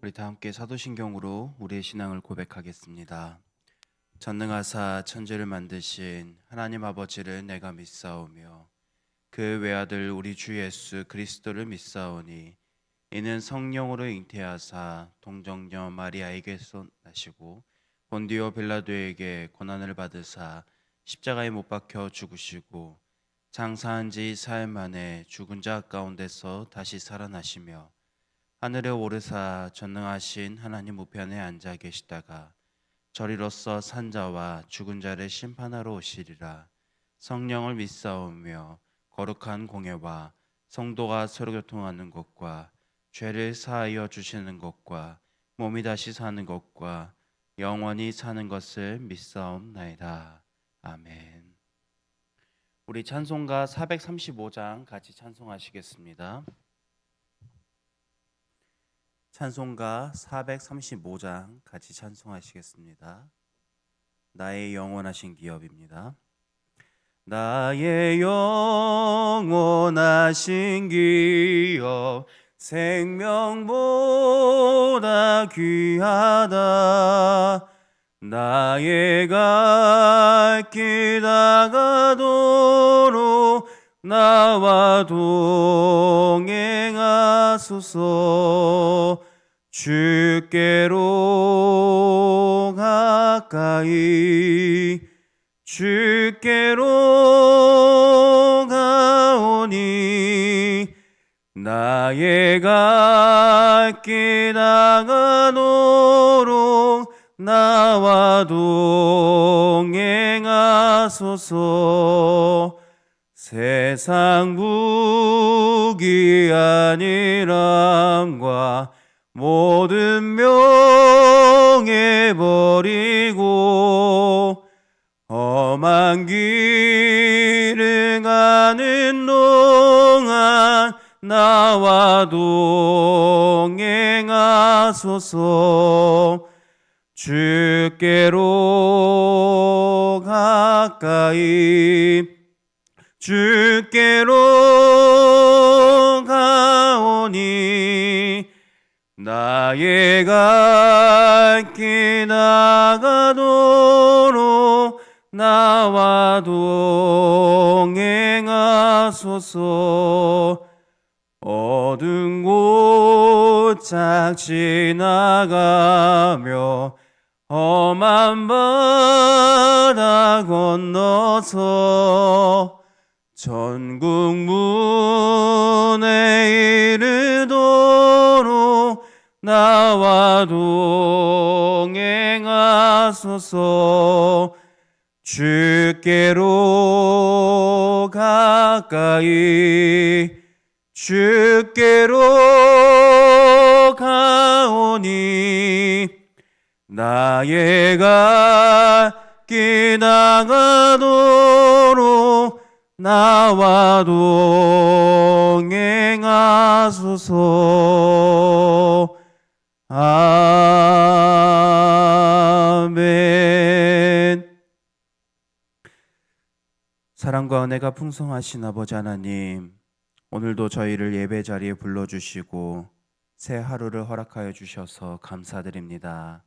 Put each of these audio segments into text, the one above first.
우리 다 함께 사도신경으로 우리의 신앙을 고백하겠습니다. 전능하사 천지를 만드신 하나님 아버지를 내가 믿사오며 그 외아들 우리 주 예수 그리스도를 믿사오니 이는 성령으로 잉태하사 동정녀 마리아에게서 나시고 본디오 빌라도에게 고난을 받으사 십자가에 못 박혀 죽으시고 장사한 지 사흘 만에 죽은 자 가운데서 다시 살아나시며 하늘에 오르사 전능하신 하나님 우편에 앉아 계시다가 저리로서 산자와 죽은 자를 심판하러 오시리라. 성령을 믿사오며 거룩한 공예와 성도가 서로 교통하는 것과 죄를 사하여 주시는 것과 몸이 다시 사는 것과 영원히 사는 것을 믿사옵나이다. 아멘. 우리 찬송가 435장 같이 찬송하시겠습니다. 찬송가 435장 같이 찬송하시겠습니다. 나의 영원하신 기업입니다. 나의 영원하신 기업 생명보다 귀하다. 나의 갈 길 다가도록 나와 동행하소서. 주께로 가까이 주께로 가오니 나의 갈 길 다가도록 나와 동행하소서. 세상 부귀한 일함과 모든 명예 버리고 험한 길을 가는 동안 나와 동행하소서. 주께로 가까이 주께로 가오니 나의 갈 길 다가도록 나와 동행하소서. 어두운 곳짝 지나가며 험한 바다 건너서 천국 문에 이르도록 나와 동행하소서. 주께로 가까이 주께로 가오니 나의 갈 길 다가도록 나와 동행하소서. 아멘. 사랑과 은혜가 풍성하신 아버지 하나님, 오늘도 저희를 예배 자리에 불러주시고 새 하루를 허락하여 주셔서 감사드립니다.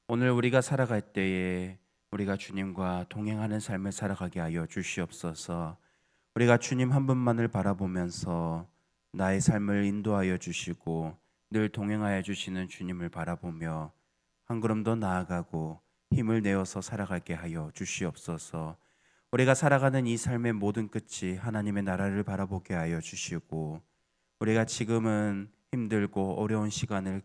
오늘 우리가 살아갈 때에 우리가 주님과 동행하는 삶을 살아가게 하여 주시옵소서. 우리가 주님 한 분만을 바라보면서 나의 삶을 인도하여 주시고 늘 동행하여 주시는 주님을 바라보며 한 걸음 더 나아가고 힘을 내어서 살아가게 하여 주시옵소서. 우리가 살아가는 이 삶의 모든 끝이 하나님의 나라를 바라보게 하여 주시고 우리가 지금은 힘들고 어려운 시간을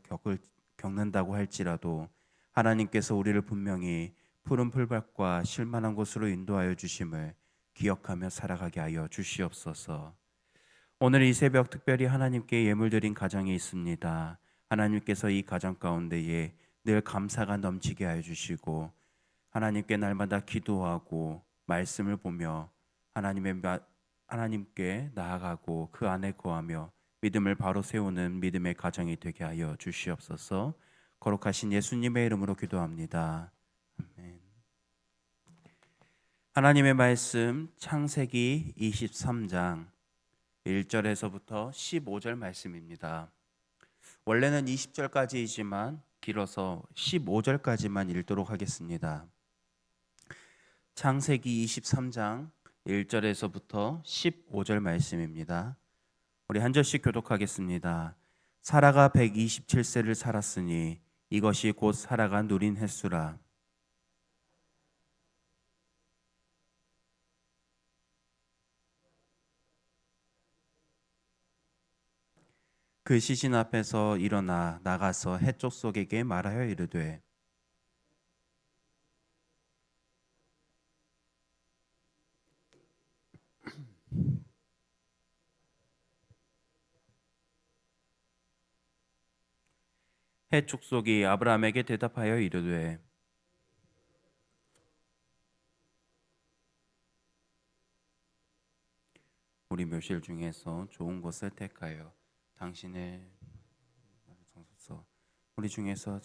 겪는다고 할지라도 하나님께서 우리를 분명히 푸른 풀밭과 쉴만한 곳으로 인도하여 주심을 기억하며 살아가게 하여 주시옵소서. 오늘 이 새벽 특별히 하나님께 예물드린 가정이 있습니다. 하나님께서 이 가정 가운데에 늘 감사가 넘치게 하여 주시고 하나님께 날마다 기도하고 말씀을 보며 하나님께 나아가고 그 안에 거하며 믿음을 바로 세우는 믿음의 가정이 되게 하여 주시옵소서. 거룩하신 예수님의 이름으로 기도합니다. 아멘. 하나님의 말씀 창세기 23장 1절에서부터 15절 말씀입니다. 원래는 20절까지이지만 길어서 15절까지만 읽도록 하겠습니다. 창세기 23장 1절에서부터 15절 말씀입니다. 우리 한 절씩 교독하겠습니다. 사라가 127세를 살았으니 이것이 곧 사라가 누린 횟수라. 그 시신 앞에서 일어나 나가서 해 족속에게 말하여 이르되 해 족속이 아브라함에게 대답하여 이르되 우리 묘실 중에서 좋은 것을 택하여 당신의 장소서 우리 중에서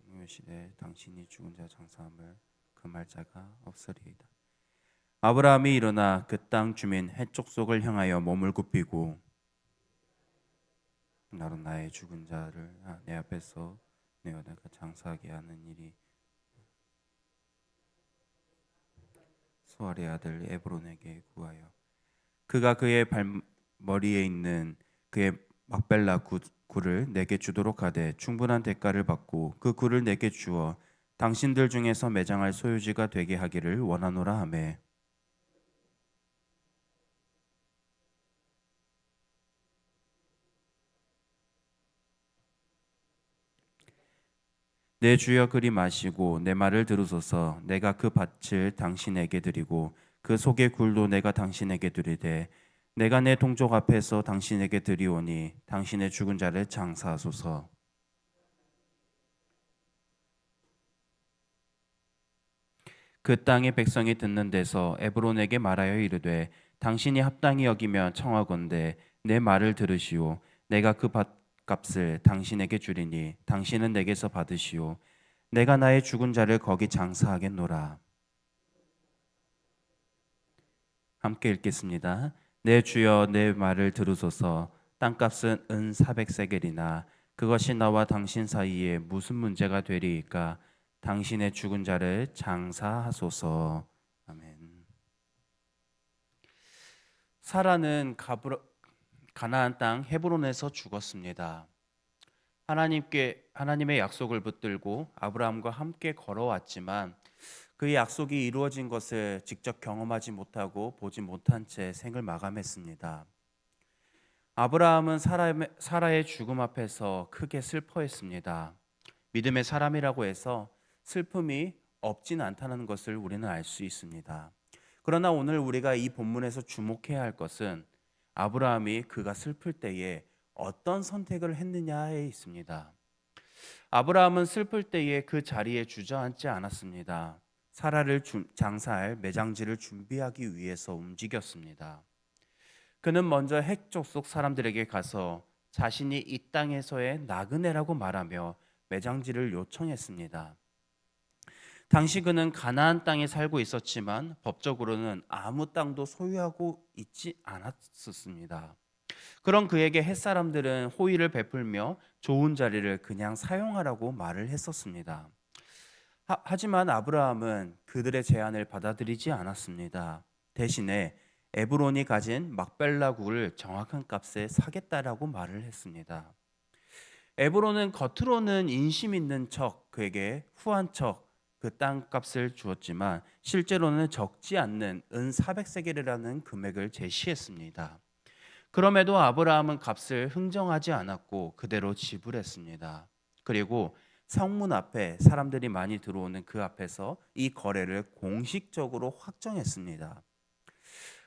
묘실에 당신이 죽은 자 장사함을 금할 자가 없으리이다. 아브라함이 일어나 그 땅 주민 해 족속을 향하여 몸을 굽히고 나로 나의 죽은 자를 내 앞에서 내가 장사하게 하는 일이 수알의 아들 에브론에게 구하여 그가 그의 발머리에 있는 그의 막벨라 굴을 내게 주도록 하되 충분한 대가를 받고 그 굴을 내게 주어 당신들 중에서 매장할 소유지가 되게 하기를 원하노라 하매 내 주여 그리 마시고 내 말을 들으소서. 내가 그 밭을 당신에게 드리고 그 속의 굴도 내가 당신에게 드리되 내가 내 동족 앞에서 당신에게 드리오니 당신의 죽은 자를 장사하소서. 그 땅의 백성이 듣는 데서 에브론에게 말하여 이르되 당신이 합당히 여기면 청하건대 내 말을 들으시오. 내가 그 밭값을 당신에게 주리니 당신은 내게서 받으시오. 내가 나의 죽은 자를 거기 장사하겠노라. 함께 읽겠습니다. 내 주여 내 말을 들으소서. 땅값은 은 400세겔이나 그것이 나와 당신 사이에 무슨 문제가 되리이까? 당신의 죽은 자를 장사하소서. 아멘. 사라는 가나안 땅 헤브론에서 죽었습니다. 하나님의 약속을 붙들고 아브라함과 함께 걸어왔지만 그 약속이 이루어진 것을 직접 경험하지 못하고 보지 못한 채 생을 마감했습니다. 아브라함은 사라의 죽음 앞에서 크게 슬퍼했습니다. 믿음의 사람이라고 해서 슬픔이 없진 않다는 것을 우리는 알 수 있습니다. 그러나 오늘 우리가 이 본문에서 주목해야 할 것은 아브라함이 그가 슬플 때에 어떤 선택을 했느냐에 있습니다. 아브라함은 슬플 때에 그 자리에 주저앉지 않았습니다. 사라를 장사할 매장지를 준비하기 위해서 움직였습니다. 그는 먼저 핵 족속 사람들에게 가서 자신이 이 땅에서의 나그네라고 말하며 매장지를 요청했습니다. 당시 그는 가나안 땅에 살고 있었지만 법적으로는 아무 땅도 소유하고 있지 않았었습니다. 그런 그에게 햇사람들은 호의를 베풀며 좋은 자리를 그냥 사용하라고 말을 했었습니다. 하지만 아브라함은 그들의 제안을 받아들이지 않았습니다. 대신에 에브론이 가진 막벨라 굴을 정확한 값에 사겠다라고 말을 했습니다. 에브론은 겉으로는 인심 있는 척 그에게 후한 척 그 땅값을 주었지만 실제로는 적지 않는 은 400세겔이라는 금액을 제시했습니다. 그럼에도 아브라함은 값을 흥정하지 않았고 그대로 지불했습니다. 그리고 성문 앞에 사람들이 많이 들어오는 그 앞에서 이 거래를 공식적으로 확정했습니다.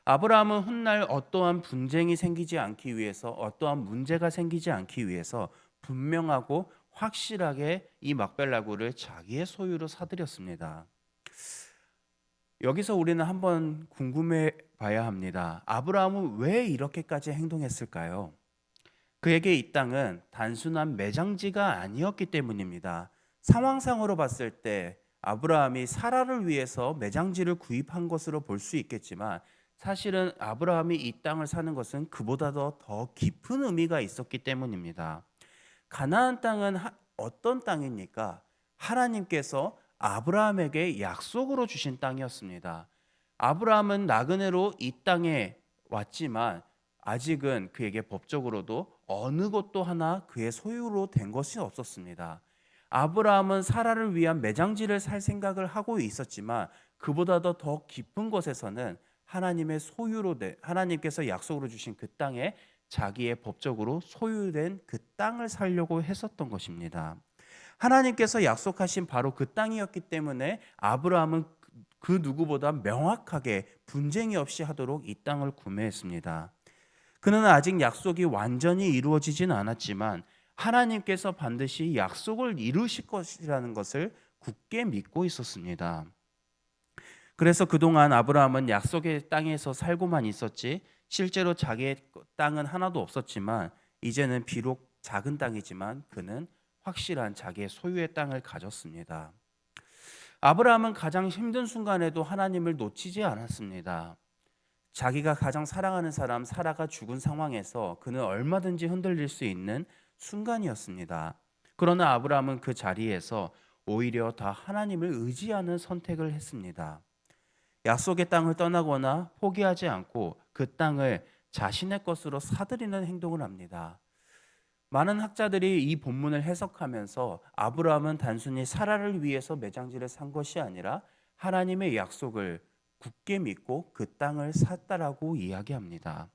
아브라함은 훗날 어떠한 분쟁이 생기지 않기 위해서 어떠한 문제가 생기지 않기 위해서 분명하고 확실하게 이 막벨라굴을 자기의 소유로 사들였습니다. 여기서 우리는 한번 궁금해 봐야 합니다. 아브라함은 왜 이렇게까지 행동했을까요? 그에게 이 땅은 단순한 매장지가 아니었기 때문입니다. 상황상으로 봤을 때 아브라함이 사라를 위해서 매장지를 구입한 것으로 볼 수 있겠지만 사실은 아브라함이 이 땅을 사는 것은 그보다도 더 깊은 의미가 있었기 때문입니다. 가나안 땅은 어떤 땅입니까? 하나님께서 아브라함에게 약속으로 주신 땅이었습니다. 아브라함은 나그네로 이 땅에 왔지만 아직은 그에게 법적으로도 어느 것도 하나 그의 소유로 된 것이 없었습니다. 아브라함은 사라를 위한 매장지를 살 생각을 하고 있었지만 그보다도 더 깊은 곳에서는 하나님의 소유로 하나님께서 약속으로 주신 그 땅에 자기의 법적으로 소유된 그 땅을 살려고 했었던 것입니다. 하나님께서 약속하신 바로 그 땅이었기 때문에 아브라함은 그 누구보다 명확하게 분쟁이 없이 하도록 이 땅을 구매했습니다. 그는 아직 약속이 완전히 이루어지진 않았지만 하나님께서 반드시 약속을 이루실 것이라는 것을 굳게 믿고 있었습니다. 그래서 그동안 아브라함은 약속의 땅에서 살고만 있었지 실제로 자기의 땅은 하나도 없었지만 이제는 비록 작은 땅이지만 그는 확실한 자기의 소유의 땅을 가졌습니다. 아브라함은 가장 힘든 순간에도 하나님을 놓치지 않았습니다. 자기가 가장 사랑하는 사람 사라가 죽은 상황에서 그는 얼마든지 흔들릴 수 있는 순간이었습니다. 그러나 아브라함은 그 자리에서 오히려 더 하나님을 의지하는 선택을 했습니다. 약속의 땅을 떠나거나 포기하지 않고 그 땅을 자신의 것으로 사들이는 행동을 합니다. 많은 학자들이 이 본문을 해석하면서 아브라함은 단순히 사라를 위해서 매장지를 산 것이 아니라 하나님의 약속을 굳게 믿고 그 땅을 샀다라고 이야기합니다.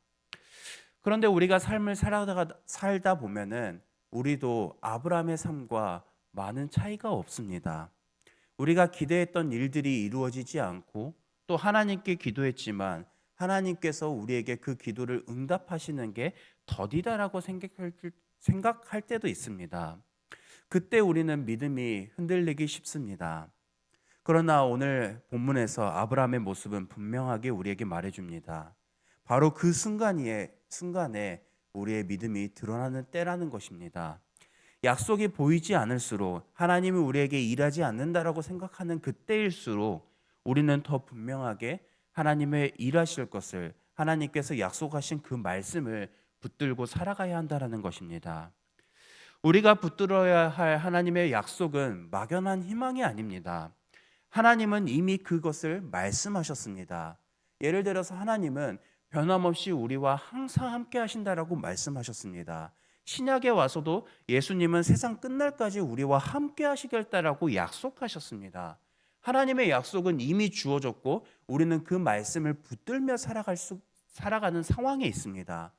그런데 우리가 삶을 살다 보면은 우리도 아브라함의 삶과 많은 차이가 없습니다. 우리가 기대했던 일들이 이루어지지 않고 또 하나님께 기도했지만 하나님께서 우리에게 그 기도를 응답하시는 게 더디다라고 생각할 때도 있습니다. 그때 우리는 믿음이 흔들리기 쉽습니다. 그러나 오늘 본문에서 아브라함의 모습은 분명하게 우리에게 말해줍니다. 바로 그 순간에 우리의 믿음이 드러나는 때라는 것입니다. 약속이 보이지 않을수록 하나님이 우리에게 일하지 않는다라고 생각하는 그때일수록 우리는 더 분명하게 하나님의 일하실 것을 하나님께서 약속하신 그 말씀을 붙들고 살아가야 한다라는 것입니다. 우리가 붙들어야 할 하나님의 약속은 막연한 희망이 아닙니다. 하나님은 이미 그것을 말씀하셨습니다. 예를 들어서 하나님은 변함없이 우리와 항상 함께 하신다라고 말씀하셨습니다. 신약에 와서도 예수님은 세상 끝날까지 우리와 함께 하시겠다라고 약속하셨습니다. 하나님의 약속은 이미 주어졌고 우리는 그 말씀을 붙들며 살아가는 상황에 있습니다.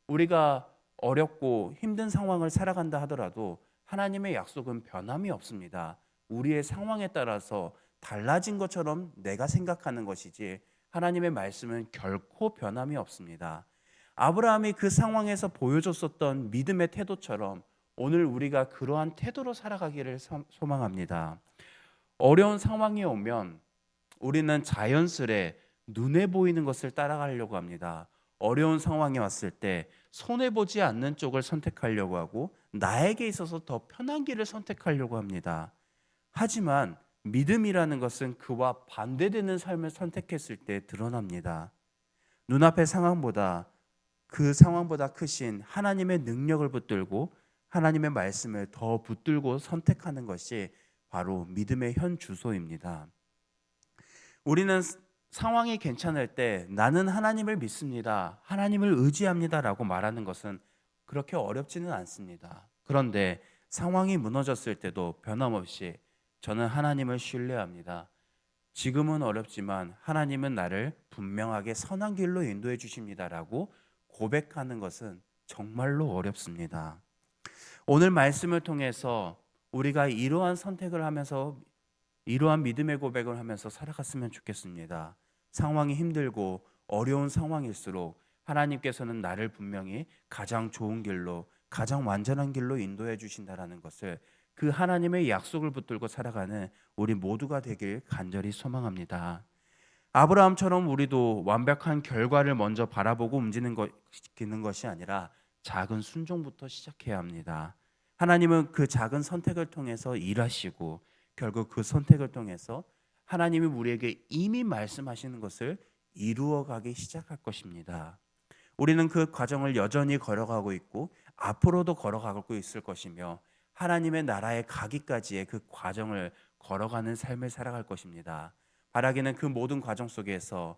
우리가 어렵고 힘든 상황을 살아간다 하더라도 하나님의 약속은 변함이 없습니다. 우리의 상황에 따라서 달라진 것처럼 내가 생각하는 것이지 하나님의 말씀은 결코 변함이 없습니다. 아브라함이 그 상황에서 보여줬었던 믿음의 태도처럼 오늘 우리가 그러한 태도로 살아가기를 소망합니다. 어려운 상황이 오면 우리는 자연스레 눈에 보이는 것을 따라가려고 합니다. 어려운 상황이 왔을 때 손해보지 않는 쪽을 선택하려고 하고 나에게 있어서 더 편한 길을 선택하려고 합니다. 하지만 믿음이라는 것은 그와 반대되는 삶을 선택했을 때 드러납니다. 눈앞의 상황보다 그 상황보다 크신 하나님의 능력을 붙들고 하나님의 말씀을 더 붙들고 선택하는 것이 바로 믿음의 현 주소입니다. 우리는 상황이 괜찮을 때 나는 하나님을 믿습니다. 하나님을 의지합니다라고 말하는 것은 그렇게 어렵지는 않습니다. 그런데 상황이 무너졌을 때도 변함없이 저는 하나님을 신뢰합니다. 지금은 어렵지만 하나님은 나를 분명하게 선한 길로 인도해 주십니다라고 고백하는 것은 정말로 어렵습니다. 오늘 말씀을 통해서 우리가 이러한 선택을 하면서 이러한 믿음의 고백을 하면서 살아갔으면 좋겠습니다. 상황이 힘들고 어려운 상황일수록 하나님께서는 나를 분명히 가장 좋은 길로 가장 완전한 길로 인도해 주신다라는 것을 그 하나님의 약속을 붙들고 살아가는 우리 모두가 되길 간절히 소망합니다. 아브라함처럼 우리도 완벽한 결과를 먼저 바라보고 움직이는 것이 아니라 작은 순종부터 시작해야 합니다. 하나님은 그 작은 선택을 통해서 일하시고 결국 그 선택을 통해서 하나님이 우리에게 이미 말씀하시는 것을 이루어가기 시작할 것입니다. 우리는 그 과정을 여전히 걸어가고 있고 앞으로도 걸어가고 있을 것이며 하나님의 나라에 가기까지의 그 과정을 걸어가는 삶을 살아갈 것입니다. 바라기는 그 모든 과정 속에서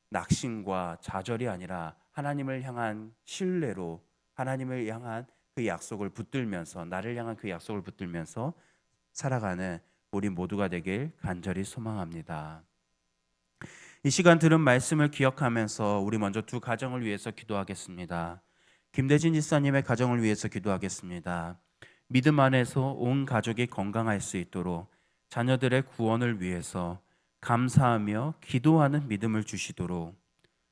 낙심과 좌절이 아니라 하나님을 향한 신뢰로 하나님을 향한 그 약속을 붙들면서 나를 향한 그 약속을 붙들면서 살아가는 우리 모두가 되길 간절히 소망합니다. 이 시간 들은 말씀을 기억하면서 우리 먼저 두 가정을 위해서 기도하겠습니다. 김대진 집사님의 가정을 위해서 기도하겠습니다. 믿음 안에서 온 가족이 건강할 수 있도록 자녀들의 구원을 위해서 감사하며 기도하는 믿음을 주시도록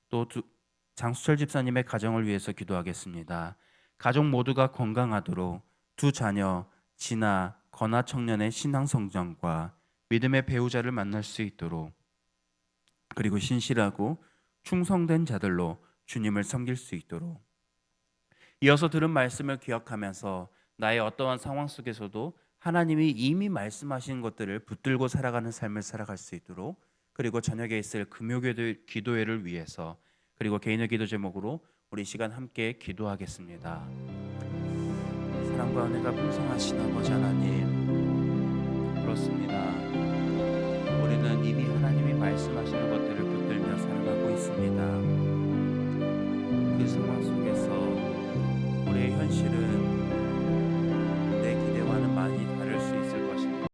또 장수철 집사님의 가정을 위해서 기도하겠습니다. 가족 모두가 건강하도록 두 자녀 진아, 건아 청년의 신앙 성장과 믿음의 배우자를 만날 수 있도록 그리고 신실하고 충성된 자들로 주님을 섬길 수 있도록 이어서 들은 말씀을 기억하면서 나의 어떠한 상황 속에서도 하나님이 이미 말씀하신 것들을 붙들고 살아가는 삶을 살아갈 수 있도록 그리고 저녁에 있을 금요기도회를 위해서 그리고 개인의 기도 제목으로 우리 시간 함께 기도하겠습니다. 사랑과 은혜가 풍성하신 아버지 하나님, 그렇습니다. 우리는 이미 하나님이 말씀하시는 것들을 붙들며 살아가고 있습니다. 그 상황 속에서 우리의 현실은